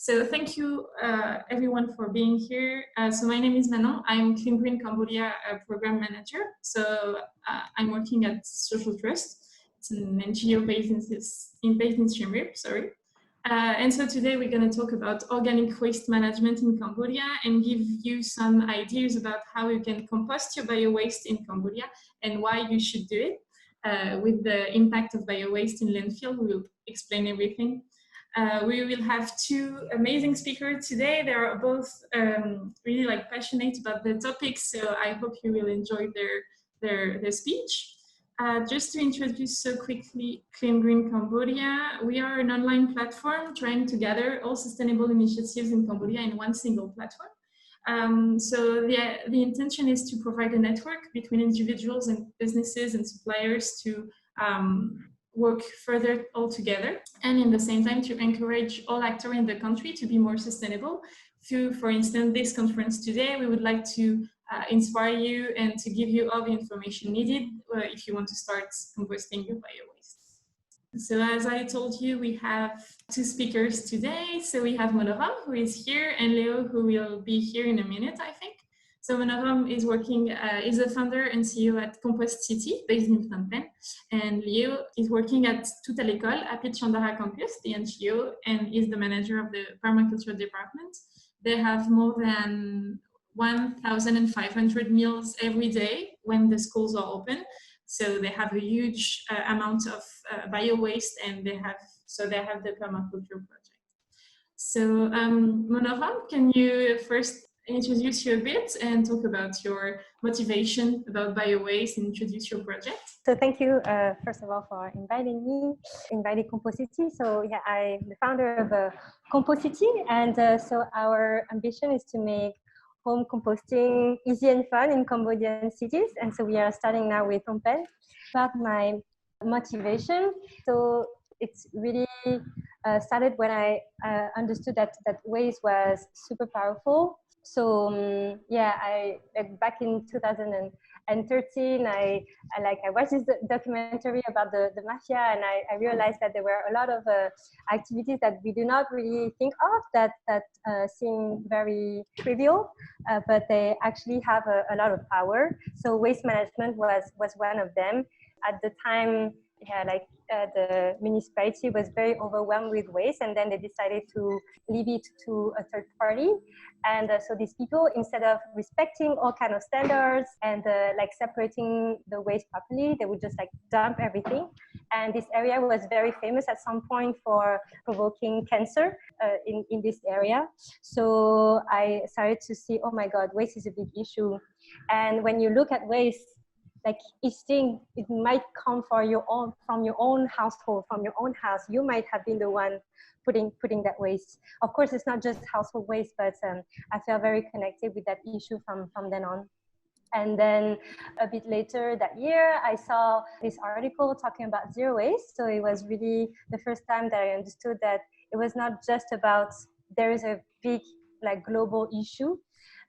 So thank you everyone for being here. So my name is Manon. I'm Green Cambodia program manager. So I'm working at Soulcial Trust. It's an NGO based in Siem Reap, sorry. And so today we're going to talk about organic waste management in Cambodia and give you some ideas about how you can compost your bio-waste in Cambodia and why you should do it. With the impact of bio-waste in landfill, we will explain everything. We will have two amazing speakers today. They are both really passionate about the topic, so I hope you will enjoy their speech. Just to introduce so quickly Green Cambodia, we are an online platform trying to gather all sustainable initiatives in Cambodia in one single platform. So the intention is to provide a network between individuals and businesses and suppliers to work further all together, and in the same time to encourage all actors in the country to be more sustainable. Through, for instance, this conference today, we would like to inspire you and to give you all the information needed if you want to start composting your bio-waste. So as I told you, we have two speakers today. So we have Monorom, who is here, and Leo, who will be here in a minute, I think. So Monorom is working, is the founder and CEO at Compost City, based in Phnom Penh. And Leo is working at Happy Chandara Campus, the NGO, and is the manager of the permaculture department. They have more than 1,500 meals every day when the schools are open. So they have a huge amount of bio-waste, and they have the permaculture project. So Monorom, can you first introduce you a bit and talk about your motivation about bio-waste and introduce your project? So thank you, first of all, for inviting Compost City. So yeah, I'm the founder of Compost City, and so our ambition is to make home composting easy and fun in Cambodian cities. And so we are starting now with Phnom Penh. About my motivation, so it's really started when I understood that waste was super powerful. So yeah, back in 2013, I watched this documentary about the mafia, and I realized that there were a lot of activities that we do not really think of that seem very trivial, but they actually have a lot of power. So waste management was one of them. At the time, the municipality was very overwhelmed with waste, and then they decided to leave it to a third party. And so these people, instead of respecting all kind of standards and separating the waste properly, they would just dump everything. And this area was very famous at some point for provoking cancer in this area. So I started to see, oh my God, waste is a big issue. And when you look at waste, each thing, it might come from your own household, from your own house. You might have been the one putting that waste. Of course, it's not just household waste, but I felt very connected with that issue from then on. And then a bit later that year, I saw this article talking about zero waste. So it was really the first time that I understood that it was not just about, there is a big global issue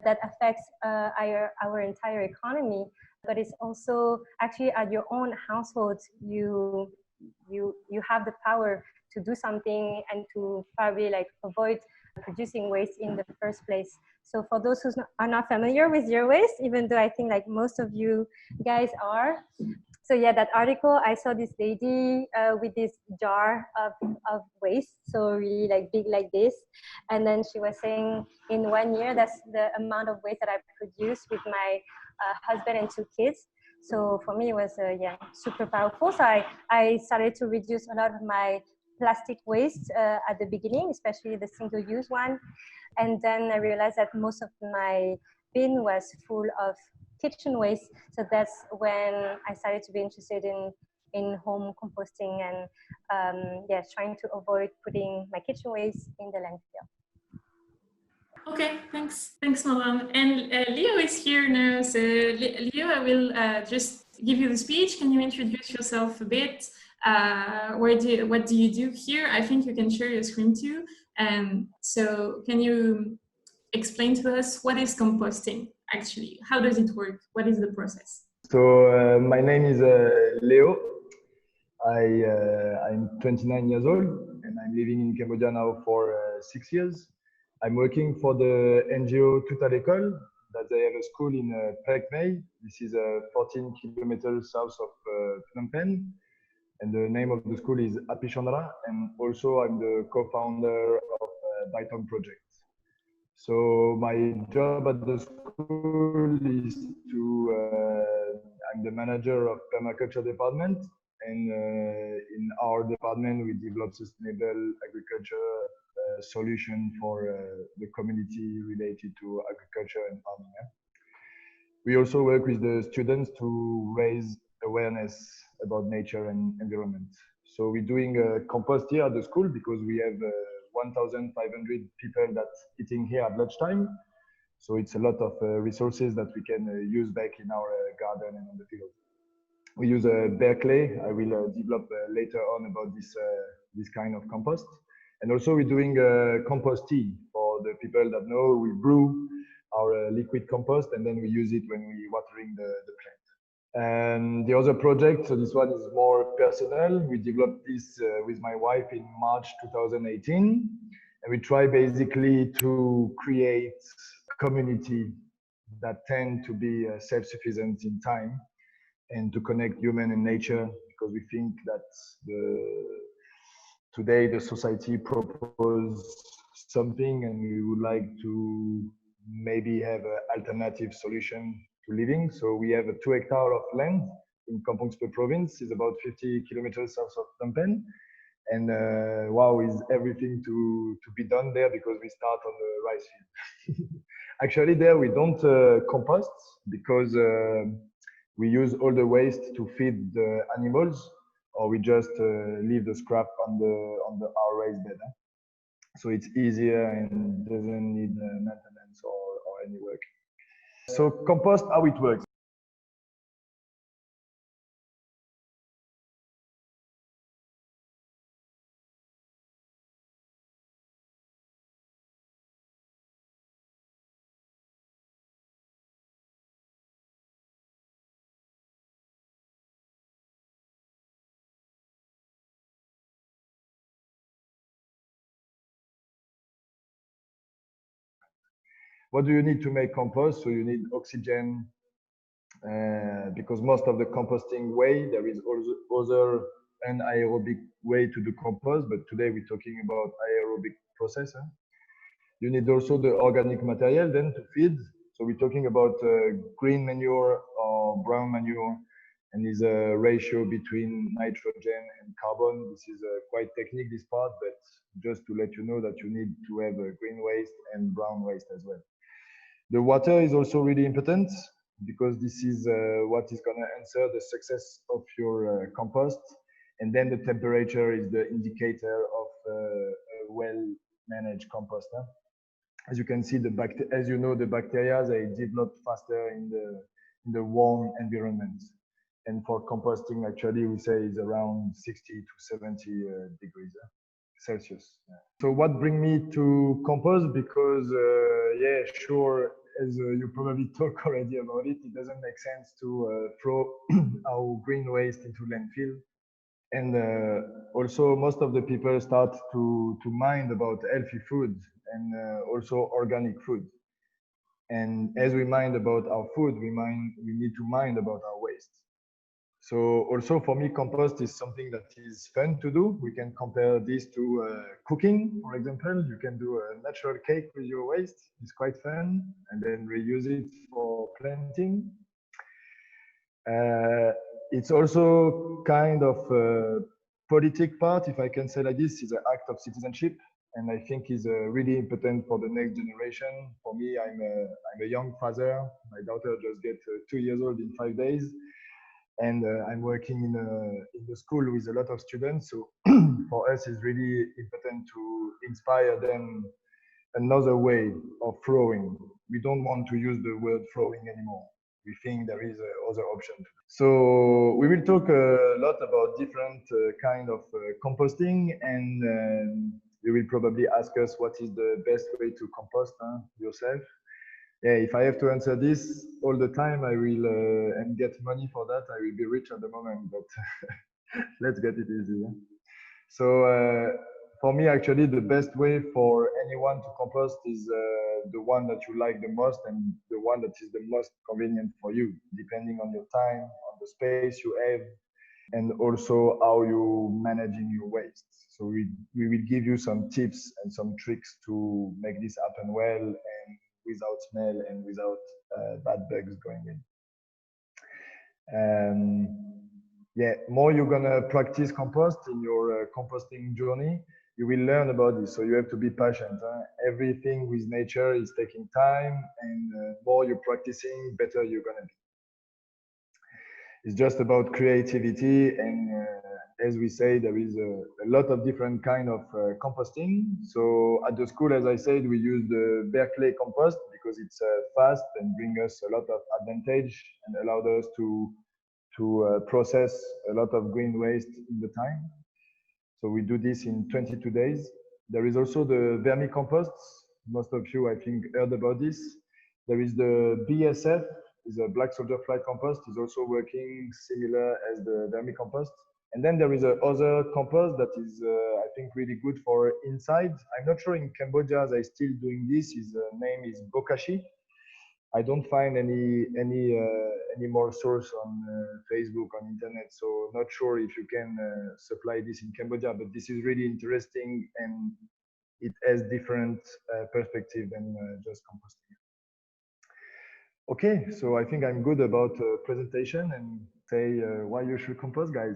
that affects our entire economy, but it's also actually at your own household, you have the power to do something and to probably avoid producing waste in the first place. So for those who are not familiar with zero waste, even though I think most of you guys are, so yeah, that article, I saw this lady with this jar of waste, so really big like this, and then she was saying, in 1 year, that's the amount of waste that I produce with my husband and 2 kids. So for me, it was super powerful. So I started to reduce a lot of my plastic waste at the beginning, especially the single-use one. And then I realized that most of my bin was full of kitchen waste. So that's when I started to be interested in home composting and trying to avoid putting my kitchen waste in the landfill. Okay, thanks, Monorom. And Leo is here now. So Leo, I will just give you the speech. Can you introduce yourself a bit? What do you do here? I think you can share your screen too. So can you explain to us what is composting actually? How does it work? What is the process? So my name is Leo. I'm 29 years old, and I'm living in Cambodia now for 6 years. I'm working for the NGO Soulcial, that they have a school in Phek Mei. This is 14 kilometers south of Phnom Penh. And the name of the school is Happy Chandara, and also I'm the co-founder of Byton Project. So my job at the school is I'm the manager of permaculture department, and in our department we develop sustainable agriculture solution for the community related to agriculture and farming. We also work with the students to raise awareness about nature and environment. So we're doing a compost here at the school because we have 1,500 people that's eating here at lunchtime. So it's a lot of resources that we can use back in our garden and on the field. We use bare clay. I will develop later on about this kind of compost. And also we're doing compost tea. For the people that know, we brew our liquid compost and then we use it when we're watering the plant. And the other project, so this one is more personal. We developed this with my wife in March 2018. And we try basically to create a community that tend to be self-sufficient in time and to connect human and nature, because we think that today the society proposes something and we would like to maybe have an alternative solution to living. So we have a 2 hectares of land in Compost City province. It's about 50 kilometers south of Phnom Penh. And wow, is everything to be done there because we start on the rice field. Actually there we don't compost because we use all the waste to feed the animals, or we just leave the scrap on our raised bed. So it's easier and doesn't need maintenance or any work. So compost, how it works. What do you need to make compost? So you need oxygen, because most of the composting way, there is also other anaerobic way to do compost, but today we're talking about aerobic process. You need also the organic material then to feed. So we're talking about green manure or brown manure, and is a ratio between nitrogen and carbon. This is quite technical, this part, but just to let you know that you need to have green waste and brown waste as well. The water is also really important because this is what is going to answer the success of your compost. And then the temperature is the indicator of a well-managed compost. As you can see, as you know, the bacteria, they develop faster in the warm environment. And for composting, actually, we say is around 60 to 70 degrees Celsius. Yeah. So what brings me to compost? Because, yeah, sure, as you probably talk already about it, it doesn't make sense to throw our green waste into landfill. And also most of the people start to mind about healthy food and also organic food. And as we mind about our food, we need to mind about our waste. So also for me, compost is something that is fun to do. We can compare this to cooking, for example. You can do a natural cake with your waste. It's quite fun, and then reuse it for planting. It's also kind of a politic part, if I can say like this, is an act of citizenship. And I think is really important for the next generation. For me, I'm a young father. My daughter just get 2 years old in 5 days. And I'm working in the school with a lot of students. So for us, it's really important to inspire them another way of throwing. We don't want to use the word throwing anymore. We think there is other option. So we will talk a lot about different kind of composting, and you will probably ask us what is the best way to compost yourself. Yeah, if I have to answer this all the time, I will and get money for that. I will be rich at the moment, but let's get it easy. Yeah? So for me, actually, the best way for anyone to compost is the one that you like the most and the one that is the most convenient for you, depending on your time, on the space you have, and also how you managing your waste. So we will give you some tips and some tricks to make this happen well and without smell and without bad bugs going in. Yeah, more you're gonna practice compost in your composting journey, you will learn about this. So you have to be patient. Everything with nature is taking time, and more you're practicing, better you're gonna be. It's just about creativity, and as we say, there is a lot of different kind of composting. So at the school, as I said, we use the bare clay compost because it's fast and bring us a lot of advantage and allowed us to process a lot of green waste in the time. So we do this in 22 days. There is also the Vermicompost. Most of you, I think, heard about this. There is the BSF, is a black soldier fly compost, is also working similar as the Vermicompost. And then there is a other compost that is, I think, really good for inside. I'm not sure in Cambodia they're still doing this. His name is Bokashi. I don't find any more source on Facebook, on internet, so not sure if you can supply this in Cambodia, but this is really interesting and it has different perspective than just composting. Okay, so I think I'm good about presentation and say why you should compost, guys.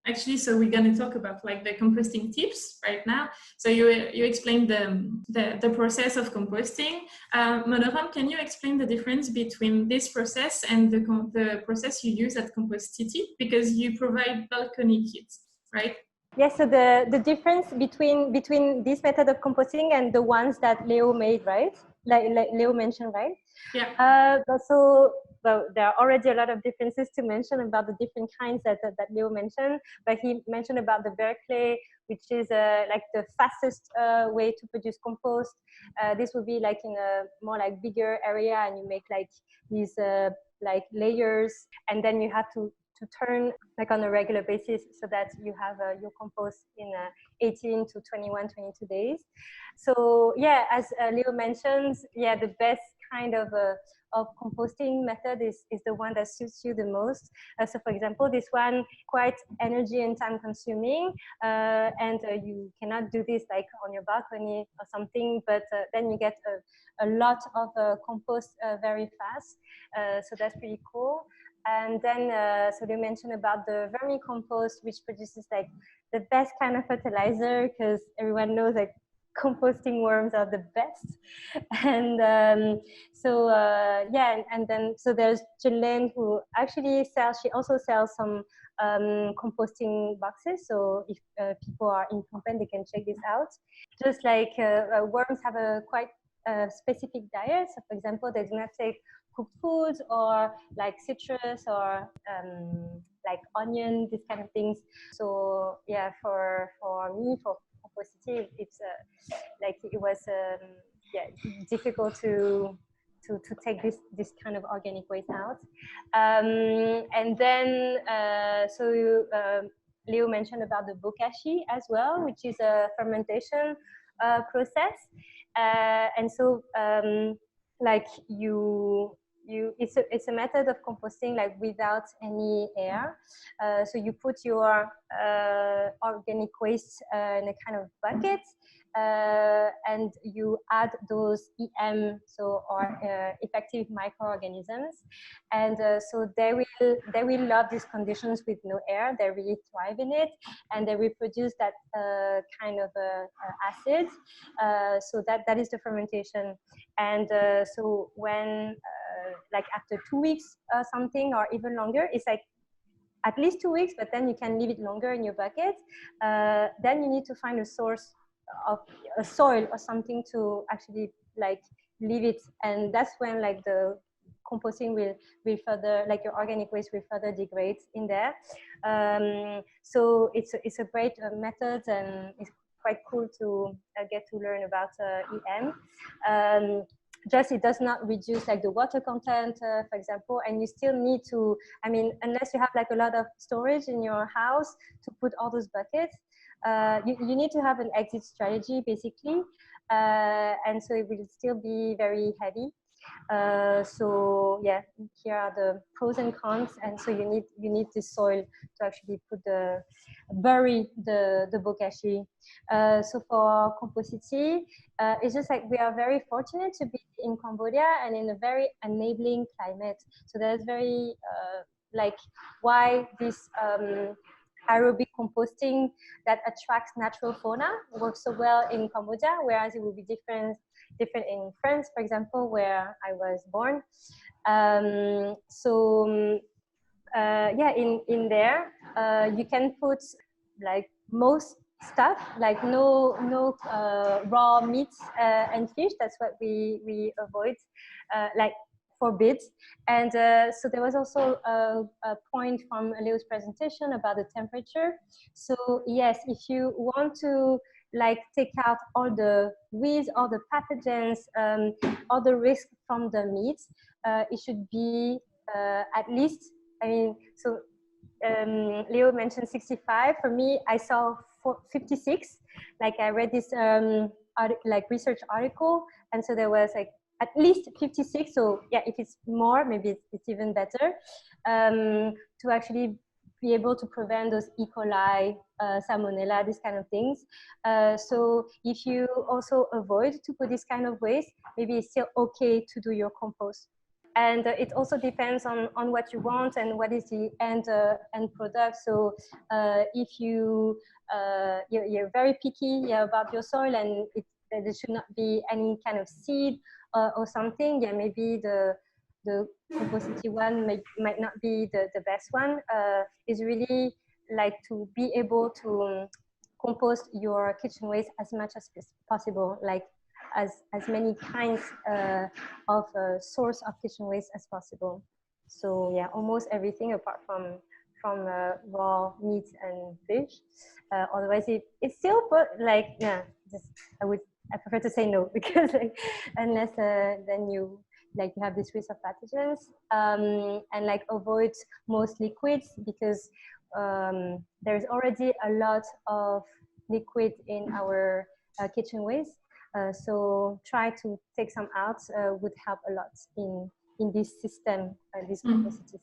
Actually, so we're going to talk about like the composting tips right now. So you explained the process of composting. Monorom, can you explain the difference between this process and the process you use at Compost City? Because you provide balcony kits, right? Yes, so the difference between this method of composting and the ones that Leo made, right? Like Leo mentioned, right? Yeah. Well, there are already a lot of differences to mention about the different kinds that Leo mentioned, but he mentioned about the bare clay, which is like the fastest way to produce compost. This would be like in a more like bigger area, and you make like these like layers, and then you have to turn like on a regular basis so that you have your compost in 18 to 21, 22 days. So yeah, as Leo mentions, yeah, the best kind of composting method is the one that suits you the most. So for example, this one quite energy and time consuming, and you cannot do this like on your balcony or something, but then you get a lot of compost very fast. So that's pretty cool. And then, so they mentioned about the vermicompost, which produces like the best kind of fertilizer, because everyone knows like composting worms are the best. And yeah, and then so there's Jelaine who actually sells, she also sells some composting boxes. So if people are in Phnom Penh, they can check this out. Just like worms have a quite specific diet. So for example, they do not take cooked foods or like citrus or like onion, these kind of things. So yeah, for me, for Compost City, it's like it was yeah, difficult to take this kind of organic waste out. And then so Leo mentioned about the bokashi as well, which is a fermentation process. And so like it's a method of composting like without any air. So you put your organic waste in a kind of bucket, and you add those EM, so or effective microorganisms, and so they will love these conditions with no air. They really thrive in it, and they will produce that kind of acid. So that is the fermentation, and so when like after 2 weeks or something, or even longer, it's like at least 2 weeks, but then you can leave it longer in your bucket. Then you need to find a source of a soil or something to actually like leave it, and that's when like the composting will further, like your organic waste will further degrade in there. So it's a great method, and it's quite cool to get to learn about EM. Just it does not reduce like the water content, for example, and you still need to, I mean, unless you have like a lot of storage in your house to put all those buckets, you need to have an exit strategy basically, and so it will still be very heavy. So yeah, here are the pros and cons, and so you need the soil to actually bury the bokashi. So for Compost City, it's just like we are very fortunate to be in Cambodia and in a very enabling climate. So that's very like why this aerobic composting that attracts natural fauna works so well in Cambodia, whereas it will be different in France, for example, where I was born. Yeah, in there you can put like most stuff, like no raw meat and fish. That's what we avoid, like forbid. And so there was also a point from Leo's presentation about the temperature. So yes, if you want to like take out all the weeds, all the pathogens, all the risk from the meat, it should be at least, I mean, so Leo mentioned 65. For me, I saw 56. Like I read this like research article, and so there was like at least 56. So yeah, if it's more, maybe it's even better, to actually be able to prevent those E. coli, salmonella, these kind of things. So if you also avoid to put this kind of waste, maybe it's still okay to do your compost. And it also depends on what you want and what is the end product. So if you're very picky about your soil and there should not be any kind of seed or something, yeah, maybe the Compost City one might not be the best one. Is really like to be able to compost your kitchen waste as much as possible, like as many kinds of source of kitchen waste as possible. So yeah, almost everything apart from raw meat and fish. Otherwise, it's still, but like yeah, I prefer to say no, because like, unless then you have this risk of pathogens, and like avoid most liquids, because there's already a lot of liquid in our kitchen waste. So try to take some out would help a lot in this system, this compost system.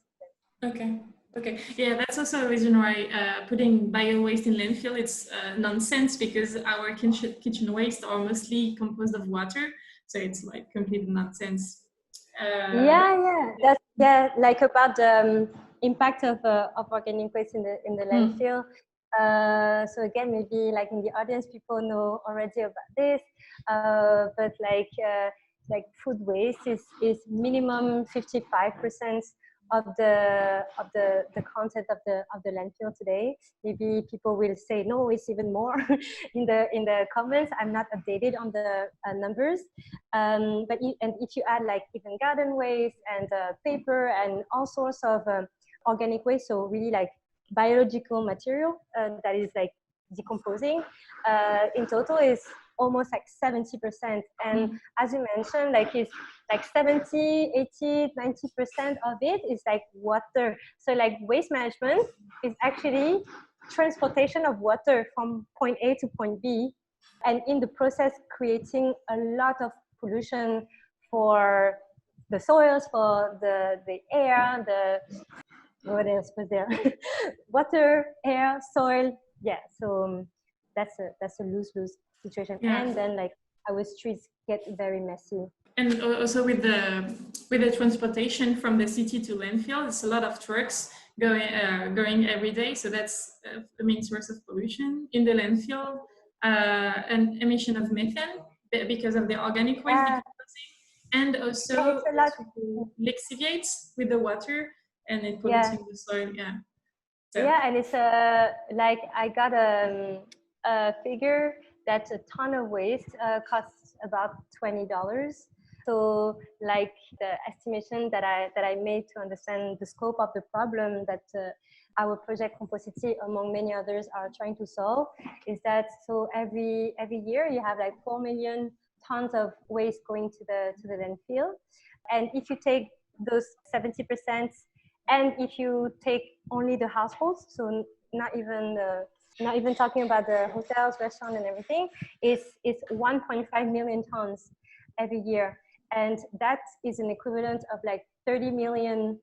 Okay. Yeah, that's also a reason why putting bio-waste in landfill, it's nonsense, because our kitchen waste are mostly composed of water. So it's like complete nonsense. Like about the impact of organic waste in the landfill. So again, maybe like in the audience, people know already about this, but like food waste is minimum 55% of the content of the landfill today. Maybe people will say no, it's even more in the comments. I'm not updated on the numbers, but if you add like even garden waste and paper and all sorts of organic waste, so really like biological material that is like decomposing, in total is almost like 70%. And as you mentioned, like it's like 70, 80, 90% of it is like water. So like waste management is actually transportation of water from point A to point B, and in the process creating a lot of pollution for the soils, for the air, what else was there? Water, air, soil. Yeah, so that's a lose-lose situation. Yeah. And then like our streets get very messy. And also with the transportation from the city to landfill, it's a lot of trucks going every day. So that's the main source of pollution in the landfill, and emission of methane because of the organic waste decomposing, and also lixiviates with the water and it polluting the soil. Yeah. So. Yeah, and it's like I got a figure that a ton of waste costs about $20. So like the estimation that I made to understand the scope of the problem that our project Compost City, among many others, are trying to solve, is that so every year you have like 4 million tons of waste going to the landfill, and if you take those 70%, and if you take only the households, so not even not even talking about the hotels, restaurants, and everything, it's 1.5 million tons every year. And that is an equivalent of like $30 million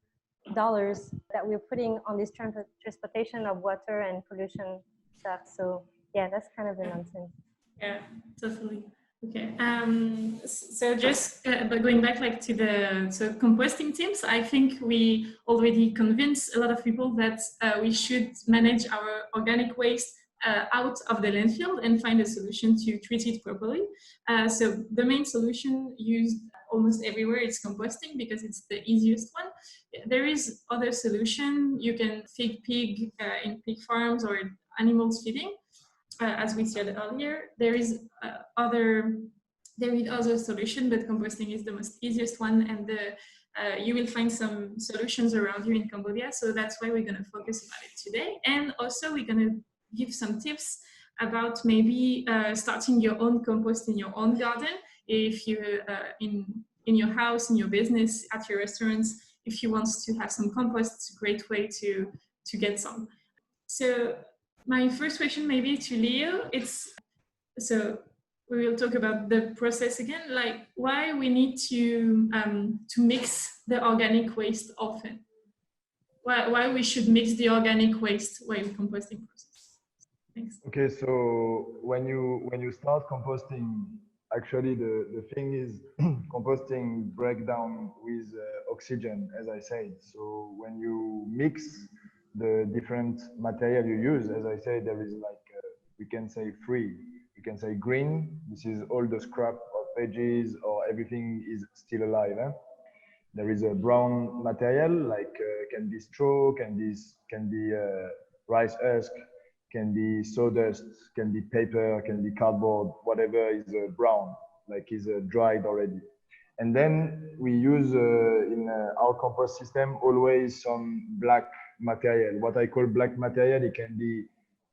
that we're putting on this transportation of water and pollution stuff. So yeah, that's kind of a nonsense. Yeah, totally. Okay. So just going back like to the composting teams, I think we already convinced a lot of people that we should manage our organic waste out of the landfill and find a solution to treat it properly. So the main solution used almost everywhere is composting because it's the easiest one. There is other solution. You can feed pig in pig farms or animals feeding. As we said earlier, there is other solution, but composting is the most easiest one, and you will find some solutions around you in Cambodia. So that's why we're going to focus about it today, and also we're going to give some tips about maybe starting your own compost in your own garden. If you in your house, in your business, at your restaurants, if you want to have some compost, it's a great way to get some. So my first question maybe to Leo, so we will talk about the process again, like why we need to mix the organic waste often. Why we should mix the organic waste while composting process. Thanks. Okay, so when you start composting, actually the thing is composting break down with oxygen, as I said. So when you mix the different material you use, as I say, there is like, we can say three. We can say green, this is all the scrap of veggies or everything is still alive. There is a brown material, like can be straw, can be rice husk, can be sawdust, can be paper, can be cardboard, whatever is brown, like is dried already. And then we use in our compost system always some black material. What I call black material, it can be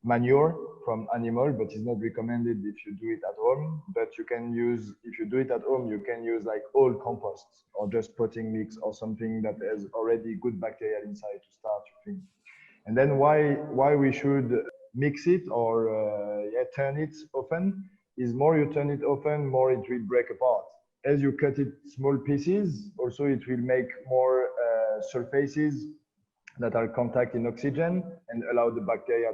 manure from animal, but it's not recommended if you do it at home. But you can use, if you do it at home, you can use like old composts or just potting mix or something that has already good bacteria inside to start your thing. And then why we should mix it or turn it often is more you turn it often, more it will break apart. As you cut it small pieces, also it will make more surfaces that are contact in oxygen and allow the bacteria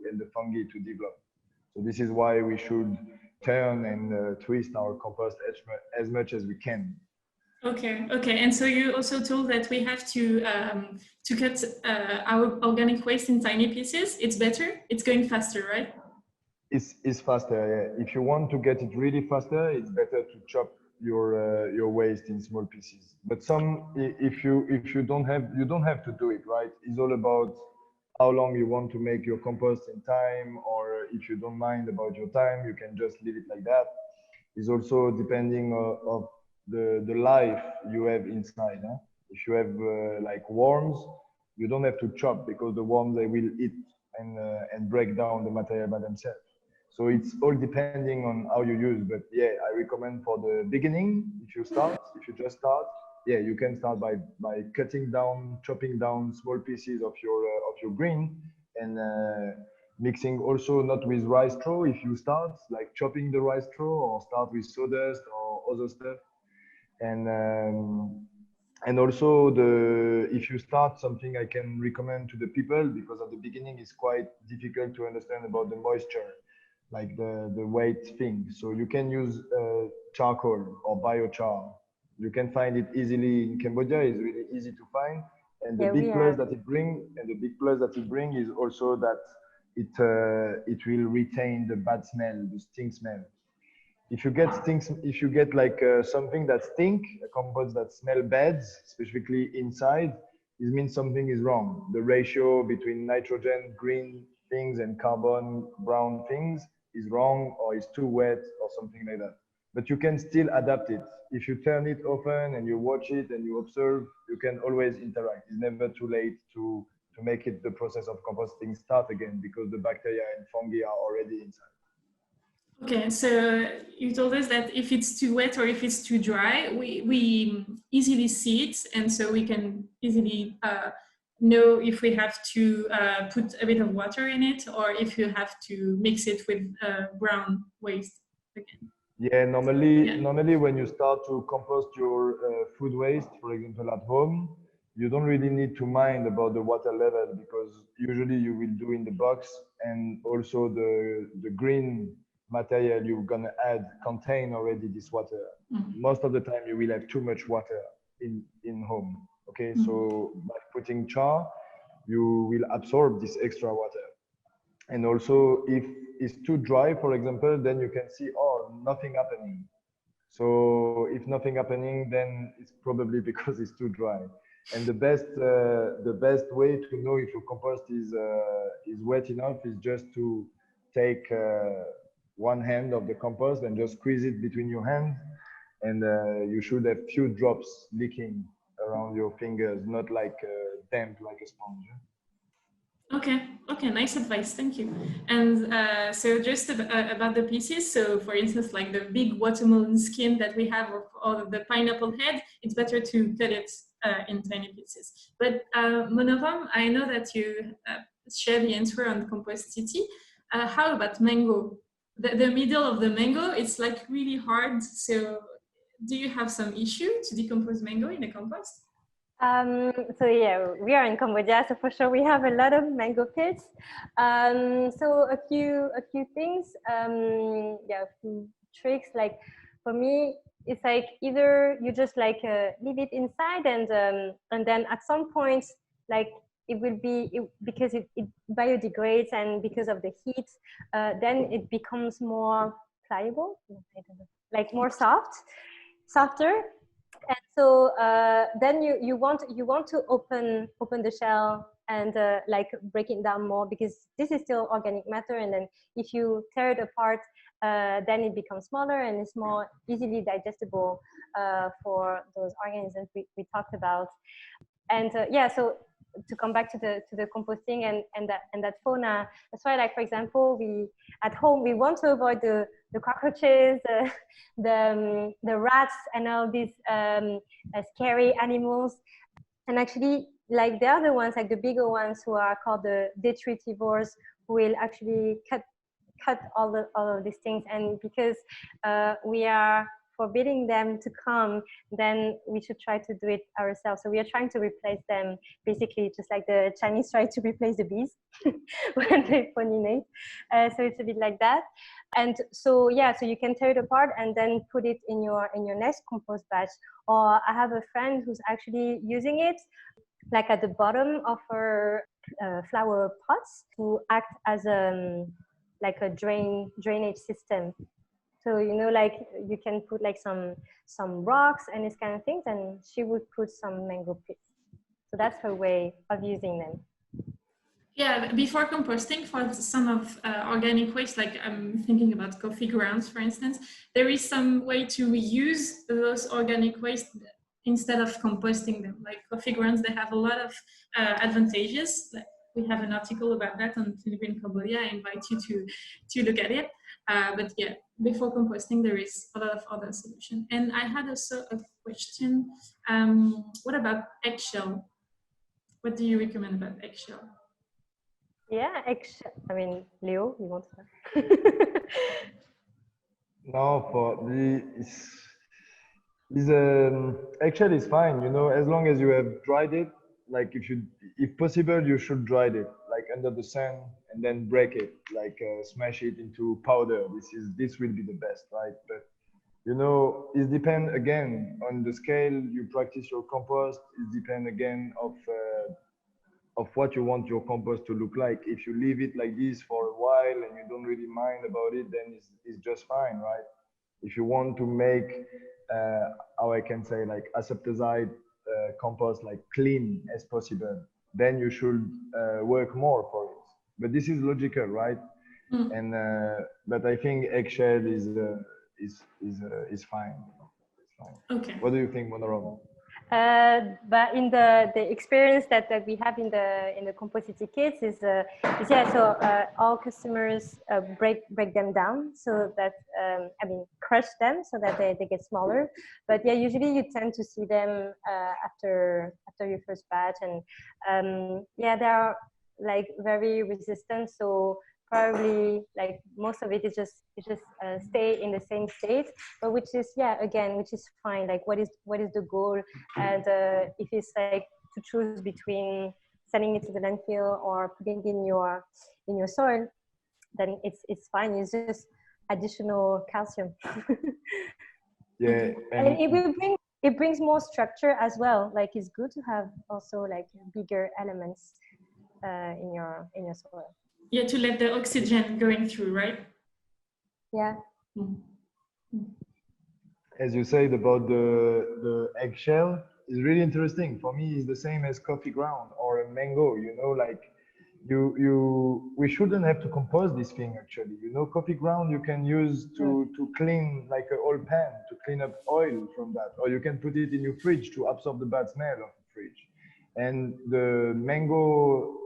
and the fungi to develop. So this is why we should turn and twist our compost as much as we can. Okay. And so you also told that we have to cut our organic waste in tiny pieces. It's better. It's going faster, right? It's faster. Yeah. If you want to get it really faster, it's better to chop your waste in small pieces. But if you don't have to do it, right? It's all about how long you want to make your compost in time, or if you don't mind about your time, you can just leave it like that. It's also depending of the life you have inside. If you have like worms, you don't have to chop because the worms, they will eat and break down the material by themselves. So it's all depending on how you use, but yeah, I recommend for the beginning, if you just start, yeah, you can start by chopping down small pieces of your green and mixing also not with rice straw. If you start like chopping the rice straw or start with sawdust or other stuff, and also if you start something I can recommend to the people, because at the beginning it's quite difficult to understand about the moisture, like the weight thing. So you can use charcoal or biochar. You can find it easily in Cambodia. It's really easy to find. And the big plus that it brings is also that it will retain the bad smell, the stink smell. If you get like something that stink, a compost that smell bad, specifically inside, it means something is wrong. The ratio between nitrogen, green things, and carbon, brown things is wrong, or is too wet or something like that. But you can still adapt it. If you turn it often and you watch it and you observe, you can always interact. It's never too late to make it the process of composting start again, because the bacteria and fungi are already inside. Okay, so you told us that if it's too wet or if it's too dry, we easily see it, and so we can easily know if we have to put a bit of water in it, or if you have to mix it with brown waste again. Yeah, normally when you start to compost your food waste, for example, at home, you don't really need to mind about the water level, because usually you will do in the box, and also the green material you're gonna add contain already this water. Most of the time you will have too much water in home. Okay, so by putting char, you will absorb this extra water. And also, if it's too dry, for example, then you can see, oh, nothing happening. So if nothing happening, then it's probably because it's too dry. And the best way to know if your compost is wet enough is just to take one hand of the compost and just squeeze it between your hands, and you should have few drops leaking around your fingers, not like damp like a sponge. Okay, nice advice, thank you. And so just about the pieces, so for instance, like the big watermelon skin that we have, or the pineapple head, it's better to cut it in tiny pieces. But Monorom, I know that you share the answer on Compost City. How about mango? The middle of the mango, it's like really hard. So do you have some issue to decompose mango in a compost? So yeah, we are in Cambodia, so for sure we have a lot of mango pits. So a few things, yeah, a few tricks. Like for me, it's like either you just like leave it inside, and then at some point, like it will be because it biodegrades, and because of the heat, then it becomes more pliable, I don't know, like more softer. And so then you want to open the shell and like break it down more, because this is still organic matter, and then if you tear it apart, then it becomes smaller and it's more easily digestible for those organisms we talked about. And yeah, so to come back to the composting and that fauna, that's why, like for example, we at home we want to avoid the cockroaches, the rats, and all these scary animals. And actually, like the other ones, like the bigger ones, who are called the detritivores, who will actually cut all of these things. And because we are forbidding them to come, then we should try to do it ourselves. So we are trying to replace them, basically just like the Chinese try to replace the bees when they pollinate. So it's a bit like that. And so yeah, so you can tear it apart and then put it in your next compost batch. Or I have a friend who's actually using it like at the bottom of her flower pots to act as like a drainage system. So, you know, like you can put like some rocks and this kind of things, and she would put some mango pits. So that's her way of using them. Yeah, before composting, for some of organic waste, like I'm thinking about coffee grounds, for instance, there is some way to reuse those organic waste instead of composting them. Like coffee grounds, they have a lot of advantages. We have an article about that on Green Cambodia. I invite you to look at it. But yeah, before composting, there is a lot of other solutions. And I had also a question. What about eggshell? What do you recommend about eggshell? Yeah, eggshell. I mean, Leo, you want to? No, for the eggshell is fine, you know, as long as you have dried it. Like if possible, you should dry it like under the sun, and then break it, like smash it into powder. This will be the best, right? But you know, it depends again on the scale you practice your compost. It depends again of what you want your compost to look like. If you leave it like this for a while and you don't really mind about it, then it's just fine, right? If you want to make, how I can say, like asepticide compost, like clean as possible, then you should work more for it. But this is logical, right? And but I think eggshell is fine. It's fine. Okay. What do you think, Monorom? But in the experience that we have in the Compost City kits is yeah, so all customers break them down so that I mean crush them so that they get smaller. But yeah, usually you tend to see them after your first batch, and yeah, they are like very resistant. So probably like most of it is just stay in the same state, but which is, yeah, again, which is fine. Like what is the goal? And if it's like to choose between sending it to the landfill or putting it in your soil, then it's fine. It's just additional calcium. Yeah, and it brings more structure as well. Like it's good to have also like bigger elements in your soil. Yeah, to let the oxygen going through, right? Yeah. As you said about the eggshell, is really interesting. For me, it's the same as coffee ground or a mango. You know, like we shouldn't have to compost this thing actually. You know, coffee ground you can use to clean like an old pan, to clean up oil from that, or you can put it in your fridge to absorb the bad smell of the fridge. And the mango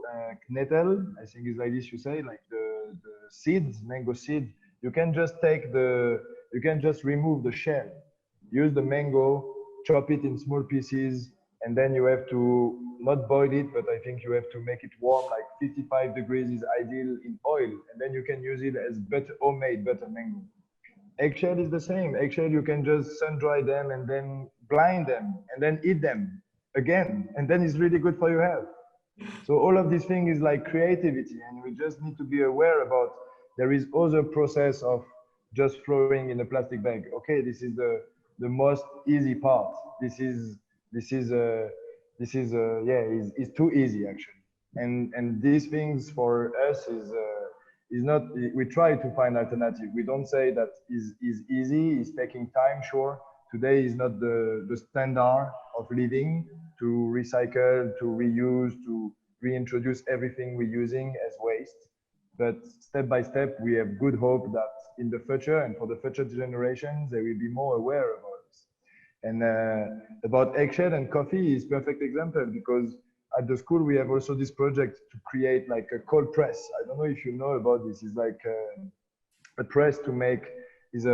nettle, I think is like this. You say like the seeds, mango seed. You can just you can just remove the shell. Use the mango, chop it in small pieces, and then you have to not boil it, but I think you have to make it warm, like 55 degrees is ideal in oil, and then you can use it as homemade butter mango. Eggshell is the same. Eggshell, you can just sun dry them and then blind them and then eat them again, and then it's really good for your health. So all of these things is like creativity, and we just need to be aware about there is other process of just throwing in a plastic bag. Okay, this is the most easy part. This is yeah, is too easy actually. And these things for us is not. We try to find alternative. We don't say that is easy. Is taking time. Sure, today is not the standard of living to recycle, to reuse, to reintroduce everything we're using as waste. But step by step, we have good hope that in the future and for the future generations, they will be more aware about this. And about eggshell and coffee is perfect example, because at the school, we have also this project to create like a cold press. I don't know if you know about this. It's like a press to make is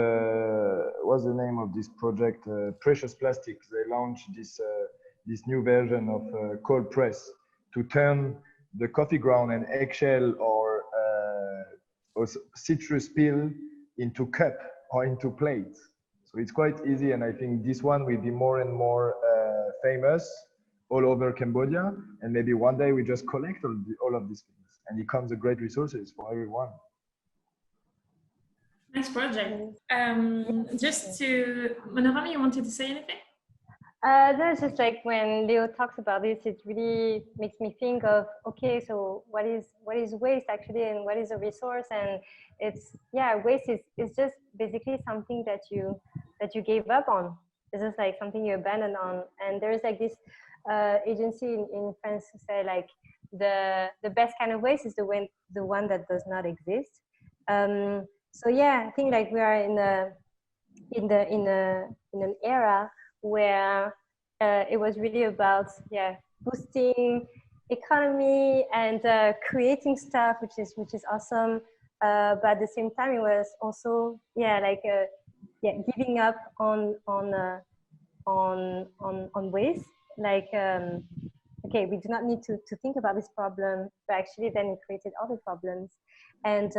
what's the name of this project? Precious Plastics. They launched this new version of cold press to turn the coffee ground and eggshell or citrus peel into cup or into plates. So it's quite easy, and I think this one will be more and more famous all over Cambodia, and maybe one day we just collect all of these things, and it becomes a great resources for everyone. Nice project. Just to, Monorom, you wanted to say anything? No, it's just like when Leo talks about this, it really makes me think of, okay, so what is waste actually, and what is a resource? And it's, yeah, waste is just basically something that you gave up on. It's just like something you abandoned on. And there's like this agency in France who say like the best kind of waste is the one that does not exist. So yeah, I think like we are in an era where it was really about, yeah, boosting economy and creating stuff, which is awesome. But at the same time, it was also, yeah, like yeah, giving up on waste. Like okay, we do not need to think about this problem, but actually then it created other problems. And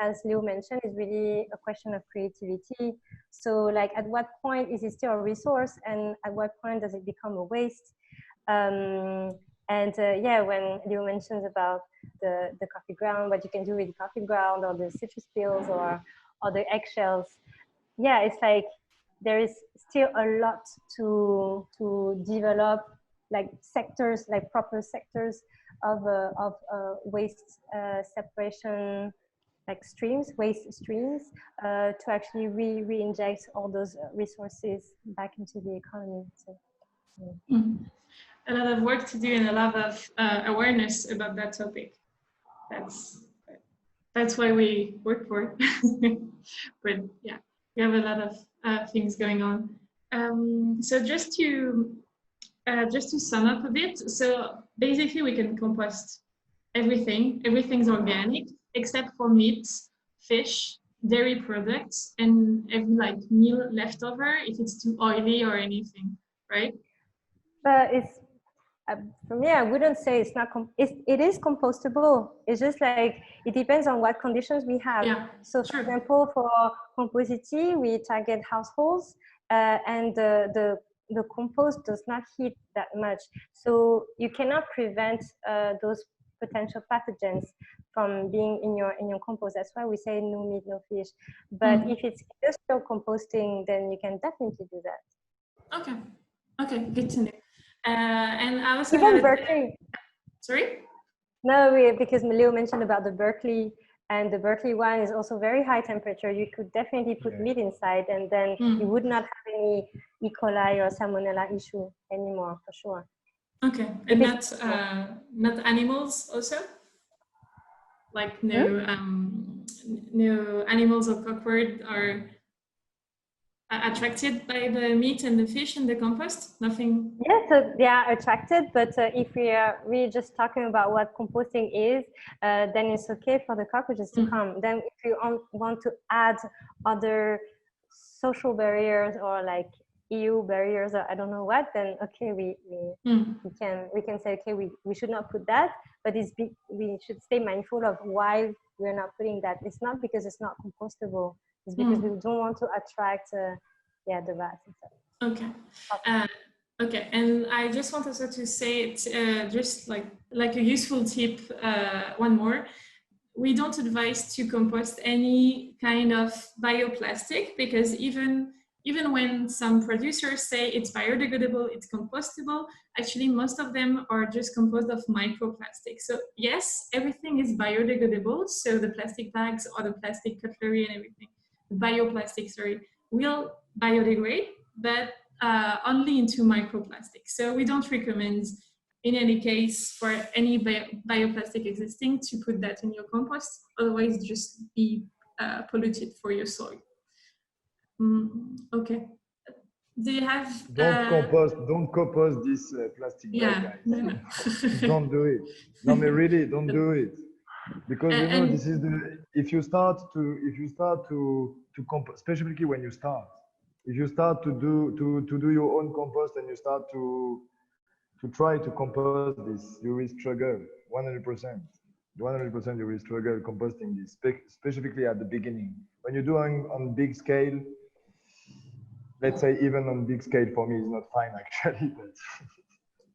as Leo mentioned, it's really a question of creativity. So like at what point is it still a resource, and at what point does it become a waste? Yeah, when Leo mentions about the coffee ground, what you can do with the coffee ground or the citrus peels or the eggshells, yeah, it's like there is still a lot to develop, like sectors, like proper sectors of waste separation, like streams, waste streams, to actually re-inject all those resources back into the economy. So, yeah. A lot of work to do and a lot of awareness about that topic. That's why we work for it. But yeah, we have a lot of things going on. So just to Just to sum up a bit, so basically we can compost everything. Everything's organic except for meat, fish, dairy products, and every like meal leftover if it's too oily or anything, right? But it's for me, I wouldn't say it's not. It is compostable. It's just like it depends on what conditions we have. Yeah, So, for example, for Compost City, we target households, and the compost does not heat that much. So you cannot prevent those potential pathogens from being in your compost. That's why we say no meat, no fish. But if it's industrial composting, then you can definitely do that. Okay. Okay, good to know. And I also even have Berkeley. Sorry? No, because Leo mentioned about the Berkeley, and the Berkeley one is also very high temperature. You could definitely put meat inside, and then you would not have any E. coli or Salmonella issue anymore, for sure. Okay, and not animals also? Like no animals or cockroach are attracted by the meat and the fish in the compost? Nothing? Yeah, so they are attracted, but if we're just talking about what composting is, then it's okay for the cockroaches to come. Then if you want to add other social barriers or like EU barriers or I don't know what, then okay, we can say okay, we should not put that, but we should stay mindful of why we're not putting that. It's not because it's not compostable. It's because we don't want to attract the rats and stuff. Okay. Okay, and I just want also to say it, just like a useful tip, one more. We don't advise to compost any kind of bioplastic because even when some producers say it's biodegradable, it's compostable, actually most of them are just composed of microplastic. So yes, everything is biodegradable. So the plastic bags or the plastic cutlery and everything, the bioplastic, sorry, will biodegrade, but only into microplastics. So we don't recommend in any case for any bioplastic existing to put that in your compost, otherwise just be polluted for your soil. Okay. Do you have don't compost this plastic bag, guys. No. Don't do it. No, really, don't do it, because you know this is if you start to compost, especially when you start, if you start to do your own compost and you start to try to compost this, you will struggle 100%. 100% you will struggle composting this, specifically at the beginning. When you're doing on big scale, let's say even on big scale for me is not fine actually, but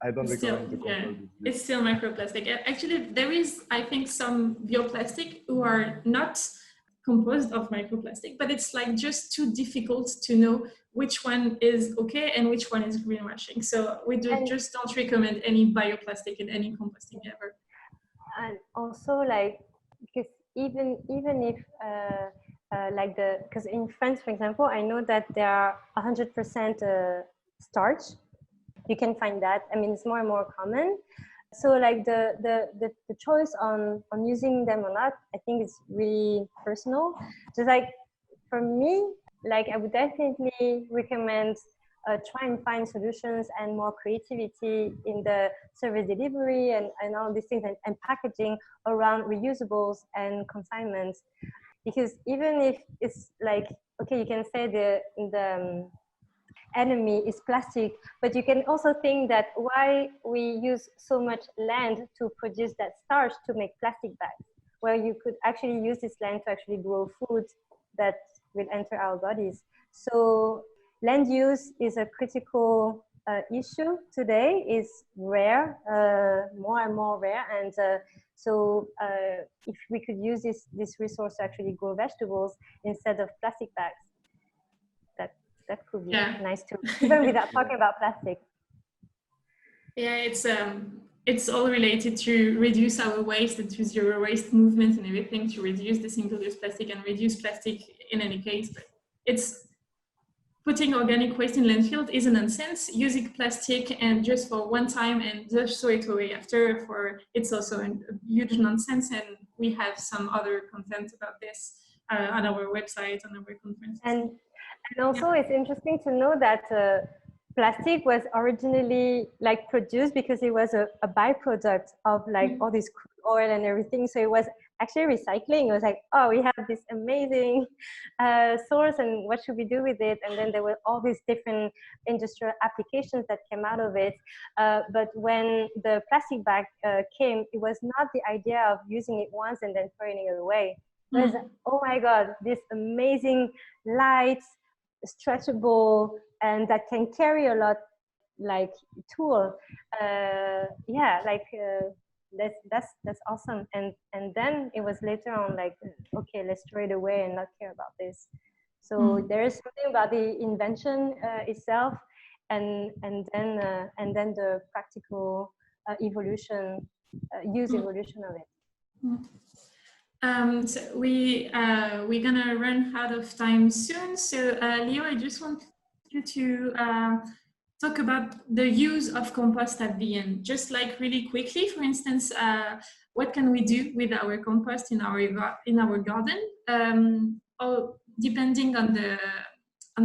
I don't recommend to compost this. It's still microplastic. Actually, there is, I think, some bioplastic who are not composed of microplastic, but it's like just too difficult to know which one is okay and which one is greenwashing. So we just don't recommend any bioplastic in any composting ever. And also, like, because even if because in France, for example, I know that there are 100% starch. You can find that. I mean, it's more and more common. So like the choice on using them or not, I think it's really personal. Just like for me, like I would definitely recommend try and find solutions and more creativity in the service delivery and all these things and packaging around reusables and consignments. Because even if it's like, okay, you can say the enemy is plastic, but you can also think that why we use so much land to produce that starch to make plastic bags, where you could actually use this land to actually grow food that will enter our bodies. So land use is a critical issue today. It's rare, more and more rare, and so if we could use this resource to actually grow vegetables instead of plastic bags, that could be nice too, even without talking about plastic. Yeah, it's all related to reduce our waste and to zero waste movement and everything, to reduce the single-use plastic and reduce plastic in any case. But it's putting organic waste in landfill is a nonsense. Using plastic and just for one time and just throw it away after, it's also a huge nonsense. And we have some other content about this on our website, on our conference. And also, it's interesting to know that plastic was originally like produced because it was a byproduct of like all this crude oil and everything. So it was actually recycling. It was like, oh, we have this amazing source, and what should we do with it? And then there were all these different industrial applications that came out of it. But when the plastic bag came, it was not the idea of using it once and then throwing it away. It was, oh my God, this amazing light, stretchable, and that can carry a lot like tool. That's awesome. And then it was later on like, okay, let's throw it away and not care about this. So there is something about the invention itself, and then the practical evolution of it. So we're gonna run out of time soon. So Leo, I just want you to talk about the use of compost at the end, just like really quickly. For instance, what can we do with our compost in our garden? Or depending on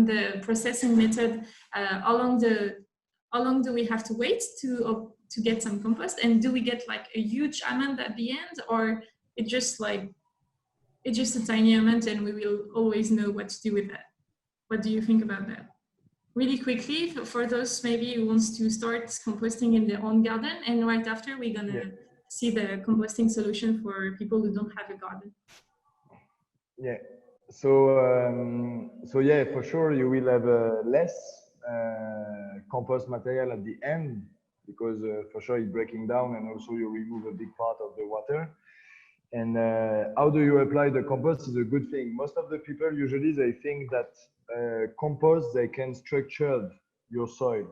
the processing method, how long do we have to wait to get some compost? And do we get like a huge amount at the end, or it's just a tiny amount and we will always know what to do with that? What do you think about that? Really quickly, for those maybe who wants to start composting in their own garden, and right after we're gonna see the composting solution for people who don't have a garden. Yeah. So yeah, for sure you will have less compost material at the end, because for sure it's breaking down, and also you remove a big part of the water. And how do you apply the compost is a good thing. Most of the people usually they think that compost they can structure your soil,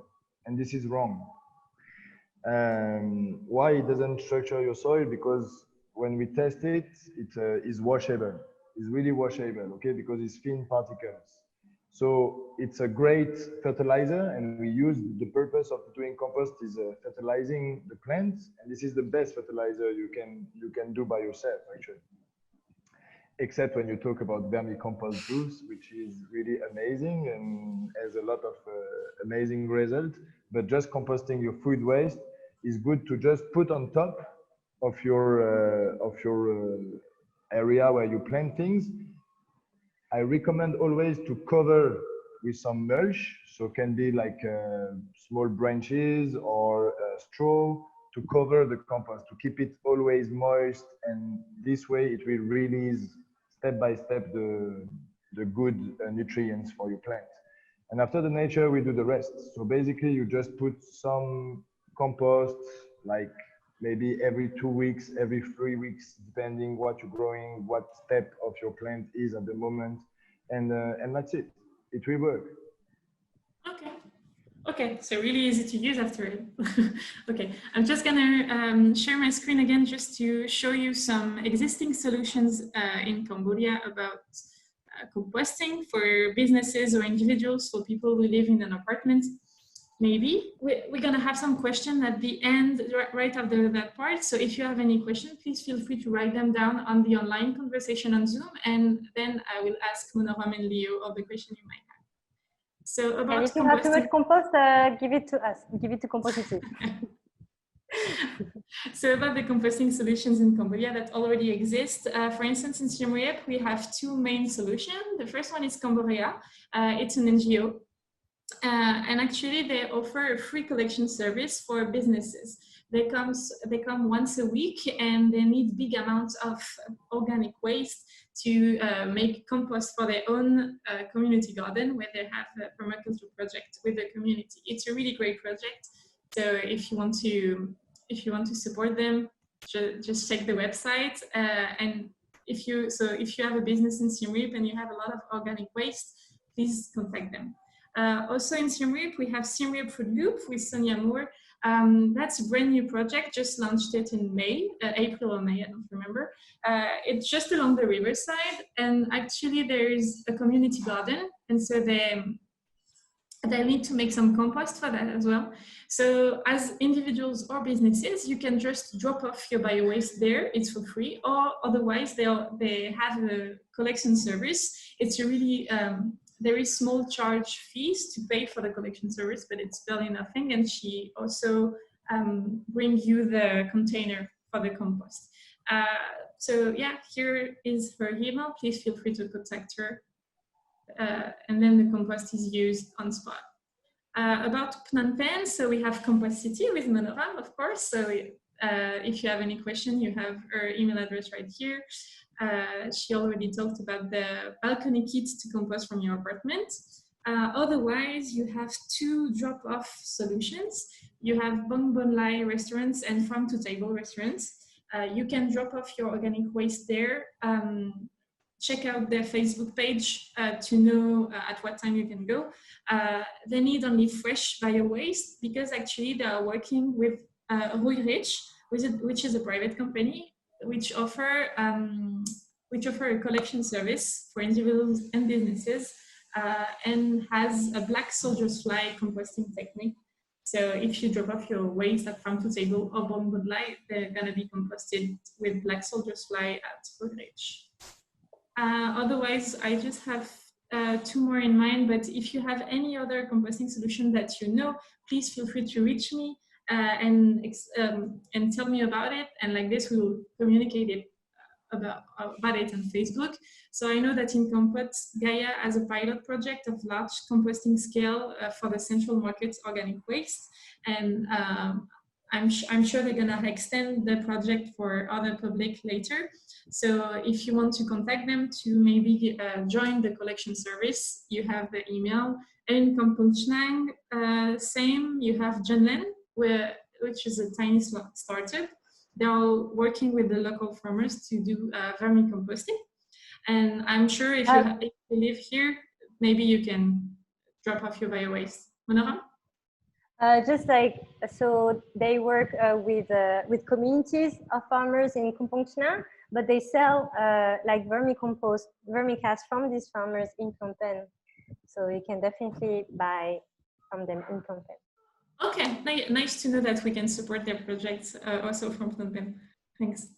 and this is wrong. Why it doesn't structure your soil? Because when we test it, it is washable. It's really washable, okay? Because it's thin particles. So it's a great fertilizer, and we use the purpose of doing compost is fertilizing the plants, and this is the best fertilizer you can do by yourself actually. Except when you talk about vermicompost juice, which is really amazing and has a lot of amazing results. But just composting your food waste is good to just put on top of your area where you plant things. I recommend always to cover with some mulch, so it can be like small branches or straw to cover the compost, to keep it always moist, and this way it will release step by step the good nutrients for your plant. And after the nature, we do the rest. So basically you just put some compost, like maybe every 2 weeks, every 3 weeks, depending what you're growing, what step of your plant is at the moment. And that's it. It will work. Okay, so really easy to use after it. Okay, I'm just gonna share my screen again just to show you some existing solutions in Cambodia about composting for businesses or individuals, for people who live in an apartment. Maybe we're gonna have some questions at the end, right after that part. So if you have any questions, please feel free to write them down on the online conversation on Zoom, and then I will ask Monorom and Leo all the questions you might have. So about and if you have too much compost, give it to us. Give it to Compost City. So about the composting solutions in Cambodia that already exist, for instance, in Siem Reap, we have two main solutions. The first one is Cambodia. It's an NGO. And actually they offer a free collection service for businesses. They come once a week, and they need big amounts of organic waste to make compost for their own community garden, where they have a permaculture project with the community. It's a really great project. So if you want to support them, just check the website. And if you have a business in Siem Reap and you have a lot of organic waste, please contact them. Also in Siem Reap, we have Siem Reap Food Loop with Sonia Moore. That's a brand new project, just launched it in May, April or May, I don't remember. It's just along the riverside, and actually there is a community garden, and so they need to make some compost for that as well. So as individuals or businesses, you can just drop off your bio-waste there, it's for free, or otherwise they have a collection service. It's a really there is small charge fees to pay for the collection service, but it's barely nothing. And she also brings you the container for the compost. So yeah, here is her email. Please feel free to contact her. And then the compost is used on spot. About Phnom Penh, so we have Compost City with Monorom, of course. So if you have any question, you have her email address right here. She already talked about the balcony kits to compost from your apartment. Otherwise, you have 2 drop-off solutions. You have Bong Bon Lai restaurants and farm-to-table restaurants. You can drop off your organic waste there. Check out their Facebook page to know at what time you can go. They need only fresh bio-waste because actually they are working with Rui Rich, which is a private company, which offer a collection service for individuals and businesses and has a black soldier's fly composting technique. So if you drop off your waste at farm to table or Bong Bon Lai, they're gonna be composted with black soldier's fly at Rui Rich. Otherwise, I just have 2 more in mind, but if you have any other composting solution that you know, please feel free to reach me and tell me about it. And like this, we will communicate it about it on Facebook. So I know that in Compost, Gaia has a pilot project of large composting scale for the central market's organic waste. And I'm sure they're gonna extend the project for other public later. So if you want to contact them to maybe join the collection service, you have the email. And in Kampong Chhnang, same, you have Junlen, which is a tiny startup. They're all working with the local farmers to do vermicomposting. And I'm sure if you live here, maybe you can drop off your bio-waste. Monorom? Just like, so they work with communities of farmers in Kampong Chhnang, but they sell like vermicompost, vermicast from these farmers in Phnom Penh. So you can definitely buy from them in Phnom Penh. Okay, nice to know that we can support their projects also from Phnom Penh. Thanks.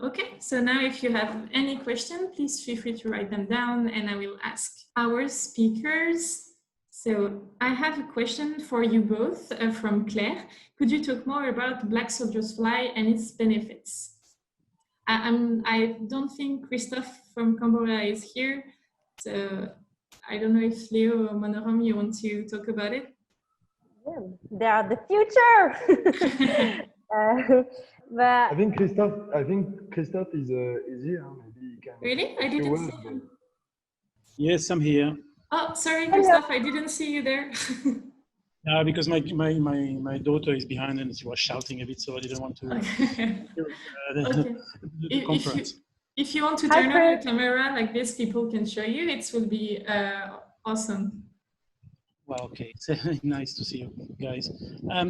Okay, so now if you have any question, please feel free to write them down and I will ask our speakers. So I have a question for you both from Claire. Could you talk more about black soldier's fly and its benefits? I don't think Christophe from Cambodia is here. So I don't know if Leo or Monorom, you want to talk about it? Yeah, they are the future. But I think Christophe is here. Maybe he can. Really? I didn't see him. Yes, I'm here. Oh, sorry, Christophe, I didn't see you there. Because my daughter is behind and she was shouting a bit, so I didn't want to. Okay. The conference. If you want to turn on the camera like this, people can show you. It will be awesome. Well, okay, it's nice to see you guys.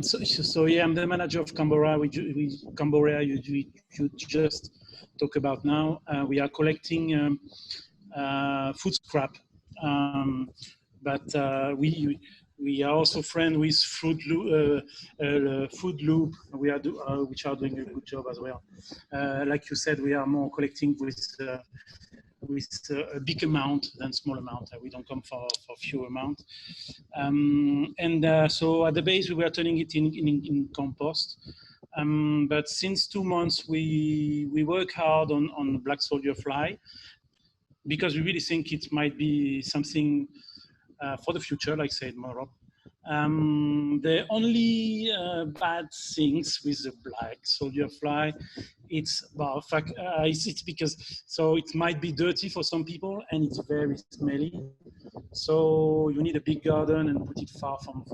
So yeah, I'm the manager of Cambodia. Cambodia, you just talk about now. We are collecting food scrap, but we are also friends with Food Loop. Which are doing a good job as well. Like you said, we are more collecting with a big amount than small amount. We don't come for few amount. So at the base, we were turning it in compost. But since 2 months, we work hard on black soldier fly because we really think it might be something for the future, like said Monorom. The only bad things with the black soldier fly, it's because it might be dirty for some people and it's very smelly. So you need a big garden and put it far from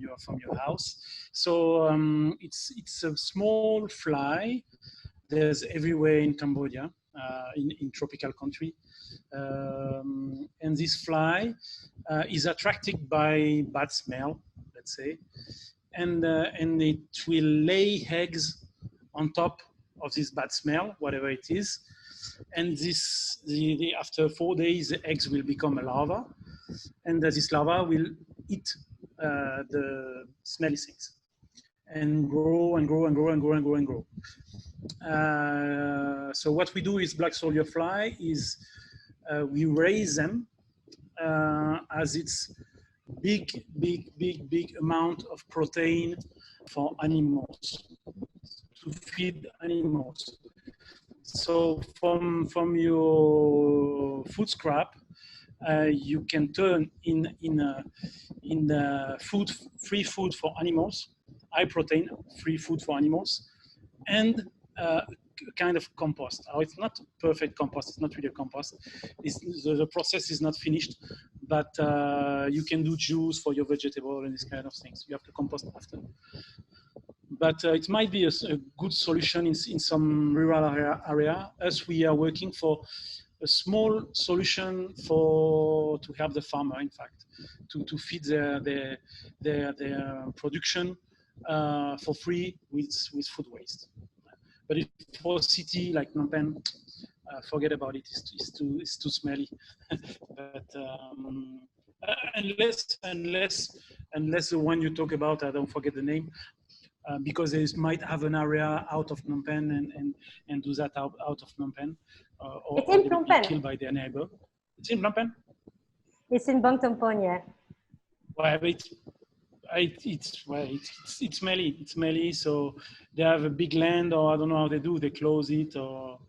your house. So it's a small fly. There's everywhere in Cambodia, in tropical country. And this fly is attracted by bad smell, let's say, and it will lay eggs on top of this bad smell, whatever it is. And after 4 days, the eggs will become a larva, and this larva will eat the smelly things and grow and grow and grow and grow and grow and grow. So what we do is black soldier fly is we raise them as it's big amount of protein for animals, to feed animals. So from your food scrap, you can turn in the free food for animals, high protein free food for animals, and kind of compost. Oh, it's not perfect compost. It's not really a compost. The process is not finished, but you can do juice for your vegetable and these kind of things. You have to compost after. But it might be a good solution in some rural area. As we are working for a small solution to help the farmer, in fact, to feed their production for free with food waste. But if for a city like Phnom Penh, forget about it. It's too smelly. But unless the one you talk about, I don't forget the name, because they might have an area out of Phnom Penh and do that out of Phnom Penh, or they will be killed by their neighbor. It's in Phnom Penh. It's in Bang Tampon, yeah. Well, it's smelly. It's smelly. So they have a big land, or I don't know how they do. They close it, or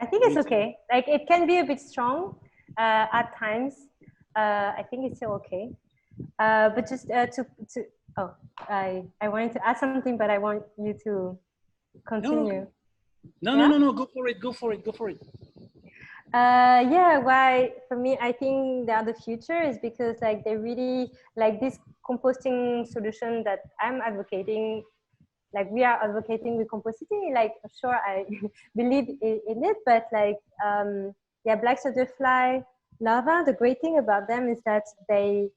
I think it's okay. Like it can be a bit strong at times. I think it's still okay. But just I wanted to add something, but I want you to continue. No. Go for it. Yeah, why for me I think the future is because like they really like this composting solution that I'm advocating, like we are advocating with Compost City. Like sure I believe in it, but like yeah, black soldier fly larvae, the great thing about them is that they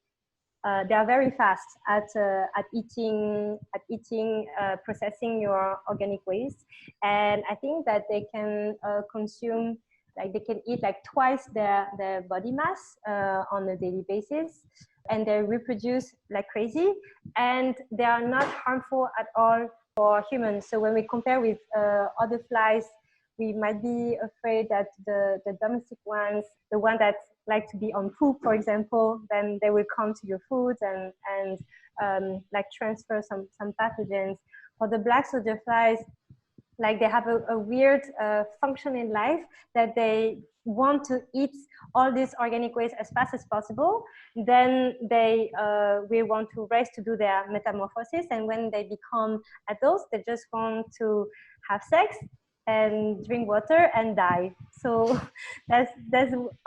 are very fast at eating, processing your organic waste, and I think that they can consume, like they can eat like twice their body mass on a daily basis, and they reproduce like crazy, and they are not harmful at all for humans. So when we compare with other flies, we might be afraid that the domestic ones, the one that like to be on poop, for example, then they will come to your food and like transfer some pathogens. For the black soldier flies, like they have a weird function in life that they want to eat all this organic waste as fast as possible. Then they will want to race to do their metamorphosis, and when they become adults, they just want to have sex and drink water and die. So that's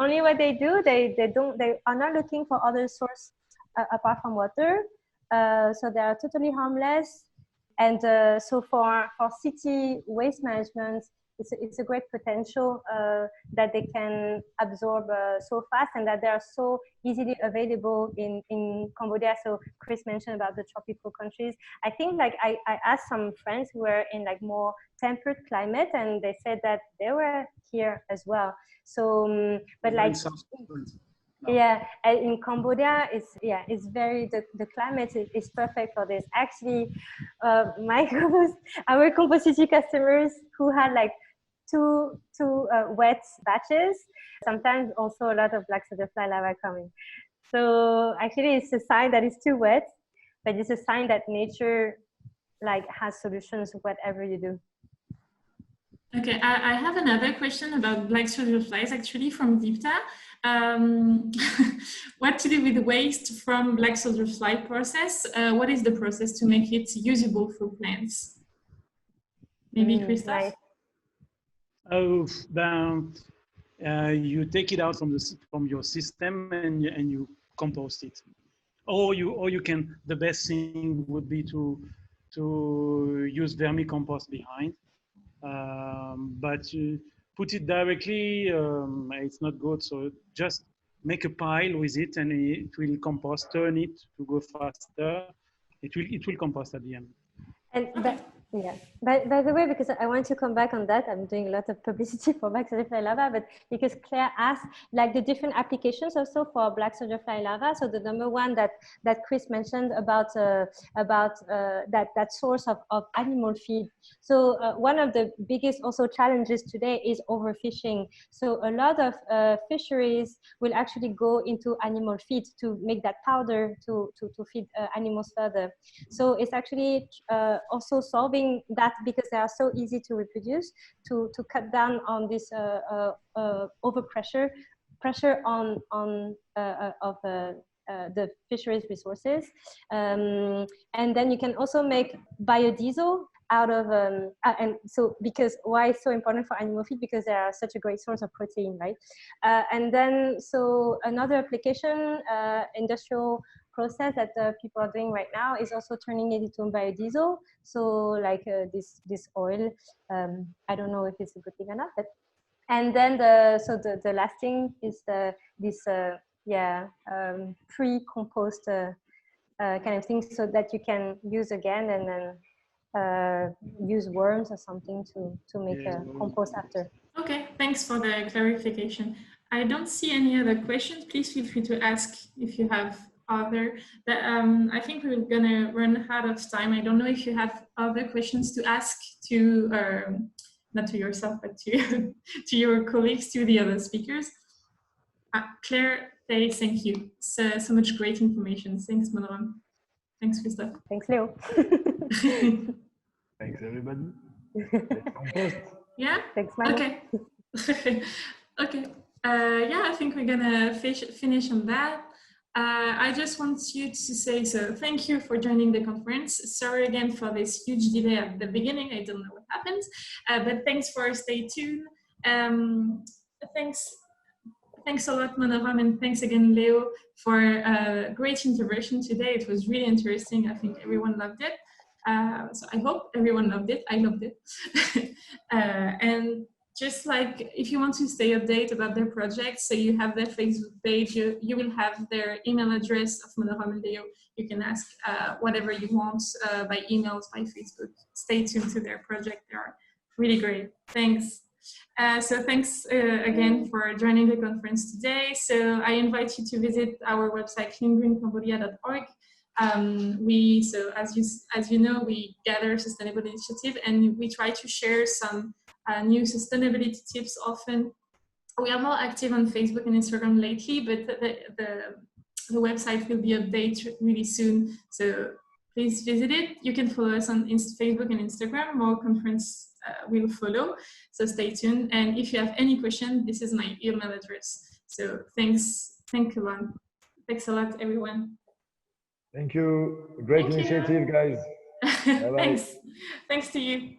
only what they do. They are not looking for other source apart from water. So they are totally harmless. And so for city waste management, it's a great potential that they can absorb so fast, and that they are so easily available in Cambodia. So Chris mentioned about the tropical countries. I think like I asked some friends who were in like more temperate climate, and they said that they were here as well. So, but like, yeah, in Cambodia, it's very, the climate is perfect for this. Actually, our Compost City customers who had like two wet batches, sometimes also a lot of black soldier fly larvae coming. So actually, it's a sign that it's too wet, but it's a sign that nature like has solutions whatever you do. Okay, I have another question about black soldier flies, actually, from Deepta. What to do with the waste from black soldier fly process? What is the process to make it usable for plants? Maybe Christophe? Nice. Oh, you take it out from your system and you compost it, or you can. The best thing would be to use vermicompost behind. But you put it directly, it's not good. So just make a pile with it, and it will compost. Turn it to go faster. It will compost at the end. And Yeah. By the way, because I want to come back on that, I'm doing a lot of publicity for Black Soldier Fly Larva, but because Claire asked, like the different applications also for Black Soldier Fly Larva. So the number one that Chris mentioned about that source of animal feed. So one of the biggest also challenges today is overfishing. So a lot of fisheries will actually go into animal feed to make that powder to feed animals further. So it's actually also solving that, because they are so easy to reproduce, to cut down on this overpressure on the fisheries resources, and then you can also make biodiesel out of and so, because why it's so important for animal feed, because they are such a great source of protein, right? And then so another application, industrial process that people are doing right now is also turning it into biodiesel. So like this oil, I don't know if it's a good thing or not, but and then the last thing is this pre-compost kind of thing, so that you can use again and then use worms or something to make a compost after. Okay, thanks for the clarification. I don't see any other questions. Please feel free to ask if you have other. I think we're gonna run out of time. I don't know if you have other questions to ask to, not to yourself, but to, to your colleagues, to the other speakers. Claire, thank you. So much great information. Thanks, Monorom. Thanks, Christophe. Thanks, Leo. Thanks, everybody. Let's compost. Yeah? Thanks, Manu. Okay. Okay. Yeah, I think we're gonna finish on that. I just want you to say, so thank you for joining the conference. Sorry again for this huge delay at the beginning. I don't know what happened, but thanks for stay tuned. Thanks a lot, Monorom, and thanks again, Leo, for a great intervention today. It was really interesting. I think everyone loved it. So I hope everyone loved it. I loved it. And just like, if you want to stay updated about their projects, so you have their Facebook page, you will have their email address of Monorom and Leo. You can ask whatever you want by emails, by Facebook. Stay tuned to their project. They are really great. Thanks. So thanks again for joining the conference today. So I invite you to visit our website, cleangreencambodia.org. So as you know, we gather sustainable initiative, and we try to share some new sustainability tips often. We are more active on Facebook and Instagram lately, but the website will be updated really soon. So please visit it. You can follow us on Facebook and Instagram. More conference will follow. So stay tuned. And if you have any question, this is my email address. So thanks a lot. Thanks a lot, everyone. Thank you. Great initiative, guys. Bye-bye. Thanks to you.